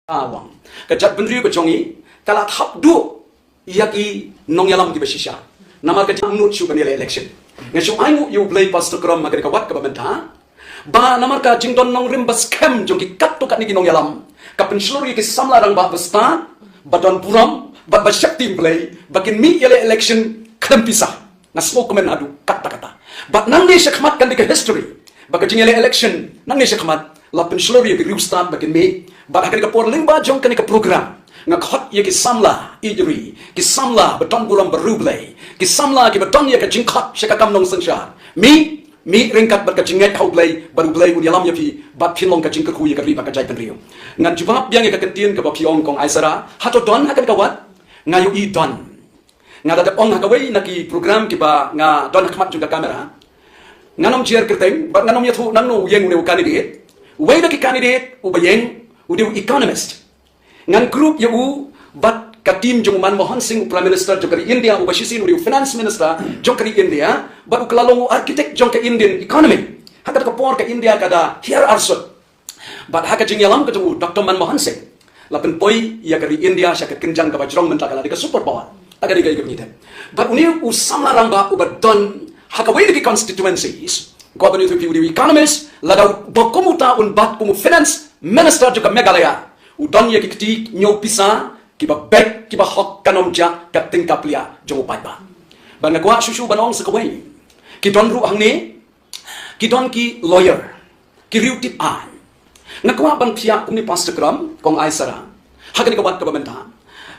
awang kajat bendri kejongi kalat habdu yaki nong yalam di basisha nama kajat nut shu kanila election ngashu aingu you play pastor kram magari kawat ka bamenta ba nama ka jingdon nong rim bas kem jongi kattu kat niki nong yalam kapin sluri ki samla rang ba basta badon puram ba shakti play bakin mi yale election klam pisah nasmo komen adu kata-kata but nang ni shakmat kan dika history baka jingale election nang ni shakmat lapin sluri ki restart bakin mi ba akan ka por limba jong kan ka program ngakot ye ki samla ijri ki samla beton buram berublay ki samla ki beton ye ka jingkot shakakam nong sangsha mi ringkat ber ka jingai khaublay berublay un yalam yapi bat phinlong ka jingka khu ye ka riba ka jai penriu ngan jawab yang ye ka kentien ka ba piong kong aisara hato don hakan ka wat ngayu i don ngada ong hakawai naki program ki ba nga don khmat juga kamera nganom chair kerteng ba nganom yathu nangno yeng ne candidate way naki candidate ubayeng udiu economist ngan group ya u bat katim jong Manmohan Singh prime minister jong kari India u bashisi udiu finance minister jong kari India ba ukalalong architect jong ka Indian economy hakat ka por ka India kada here arsut bat hakat jing yalam ka jong Dr. Manmohan Singh lapin poi ya kari India syakat kenjang ka bajrong mentakala dika super power agak digai gabnite but uni u samlarang ba u badon hakawai di constituencies governor to the economist ladaw bokomuta un bat kumu finance minister juga Meghalaya udon ye kiti nyo pisa kiba back kiba hok kanomja kating kaplia jongo paiba banga kwa shushu banong sakawai kidon ru hangne kidon ki lawyer ki riutip an ngakwa ban pia kuni pastor kram kong aisara hagan ka bat ka bamenta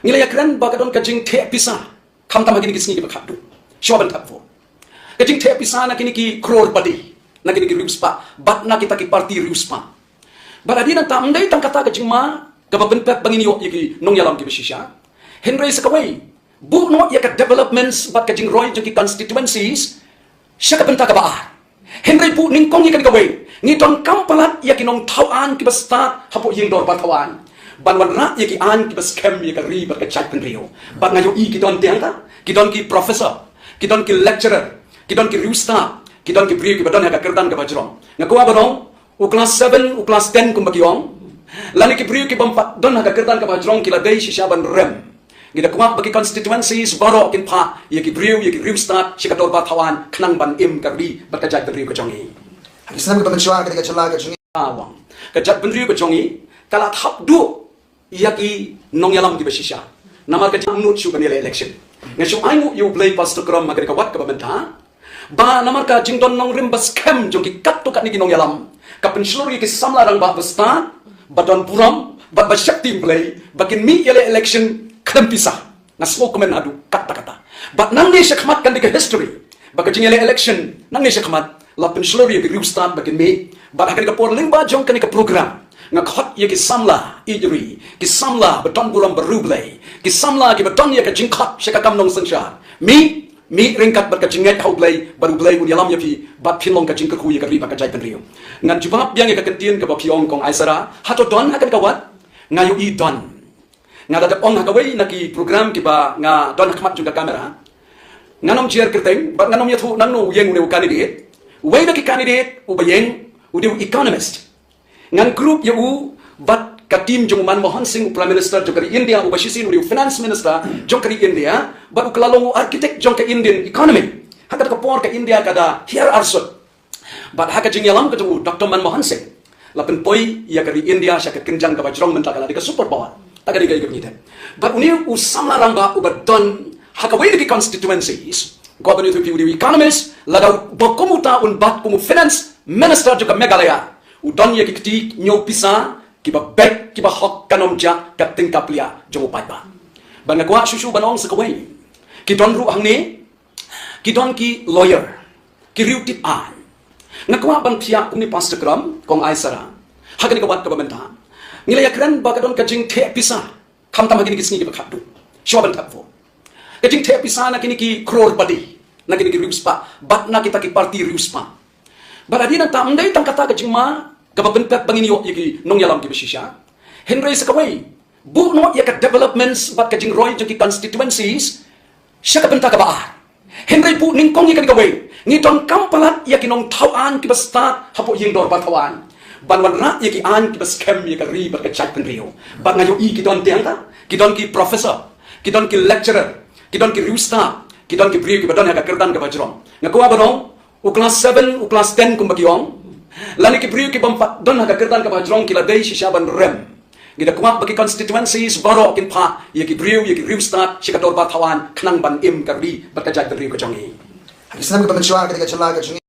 ngilaya kran bagadon kajing the pisa kam tam hagini kisni ki bakhadu shoban tapfo kajing the pisa na kini ki crore padi na kini ki ruspa bat na kita ki party ruspa baradi na tamdai tang kata kajing ma kababen pep bangini yo yaki nong yalam ki bishisha henry sakawai bu no yaka developments bat kajing roy joki constituencies syaka benta ka baar henry bu ningkong yaka kawai ni don kampalat yaki nong tauan ki basta hapo ying dor batawan banwan ra yaki an ki bas kem yaka ri bat ka chat penrio bat ngayo i ki don tiangta ki don ki professor ki don ki lecturer ki don ki rusta ki don ki bri ki badon yaka kerdan ka bajrong ngakwa barong u class 7 u class 10 kumbakiong lani ki bri ki bampat don haka kerdan ka bajrong kila dei shishaban rem gida kuma bagi constituencies baro kin pa yaki bri yaki rusta shikador batawan knang ban im ka ri bat ka jat bri ko jongi Islam kita mencuak ketika celah ke sungai awang kajat bri ko jongi kalat habdu yaki nong yalam di basisha nama ka jamnut shu kanila election ngashu aingu you play pastor kram magari ka wat ka bamenta ba nama ka jingdon nong rim bas kem jongi kattu kat niki nong yalam kapin sluri ki samla rang ba basta badon puram ba shakti play bakin mi yale election klam pisah nasmo komen adu kata-kata but nang ni shakmat kan dika history baka jingale election nang ni shakmat lapin sluri ki restart bakin mi ba akan ka por limba jong kan ka program ngakot ye ki samla ijri ki samla beton buram berublay ki samla ki beton ye ka jingkot shakakam nong sangsha mi ringkat ber ka jingai khaublay berublay un yalam yapi bat phinlong ka jingka khu ye ka riba ka jai penriu ngan jawab yang ye ka kentien ka ba piong kong aisara hato don hakan ka wat ngayu i don ngada da ong hakawai naki program ki ba nga don khmat juga kamera nganom chair kerteng ba nganom yathu nangno yeng ne candidate way naki candidate ubayeng udiu economist ngan group ya u bat katim jong Manmohan Singh prime minister jong kari India u bashisi udiu finance minister jong kari India ba ukalalong architect jong ka Indian economy hakat ka por ka India kada here arsut bat hakat jing yalam ka jong Dr. Manmohan Singh lapin poi ya kari India syakat kenjang ka bajrong mentakala dika super power taga digai gabnite but uni u samlarang ba u badon hakawai di constituencies governor to the economist ladaw bokomuta un bat kumu finance minister jong ka Meghalaya udon ye kiti nyo pisa kiba back kiba hok kanomja kating kaplia jongo paiba banga kwa shushu banong sakawai kidon ru hangne kidon ki lawyer ki riutip an ngakwa ban pia kuni pastor kram kong aisara hagani ka wat ka bamenta ngilaya kran bagadon kajing the pisa khamtam hagini kisni ki bakhadu shoban tapfo kajing the pisa na kini ki crore padi na kini ki ruspa bat na kita ki party ruspa baradi na tamdai tang kata kajing ma kababen pep bangini yo yaki nong yalam ki bishisha henry sakawai bu no yaka developments bat kajing roy joki constituencies syaka benta ka baar henry bu ningkong yaka kawai ni don kampalat yaki nong tauan ki basta hapo ying dor batawan ban wan ra ye ki an ki bas kem ye ka ri ba ka chat pen rio ba ngayo i ki don tiang ta ki don ki professor ki don ki lecturer ki don ki rusta ki don ki brio ki ba don ha ka kerdan ka ba jrom ngakwa ba dong u class 7 u class 10 kum ba ki ong lani ki brio ki bam don ha ka kerdan ka ba jrom ki la dei shisha ban rem gida kuma bagi constituencies baro kin pha ye ki brio ye ki rusta shikator ba thawan khnang ban im ka ri ba ka jat ri ko chongi Islam kita mencuba ketika celah ke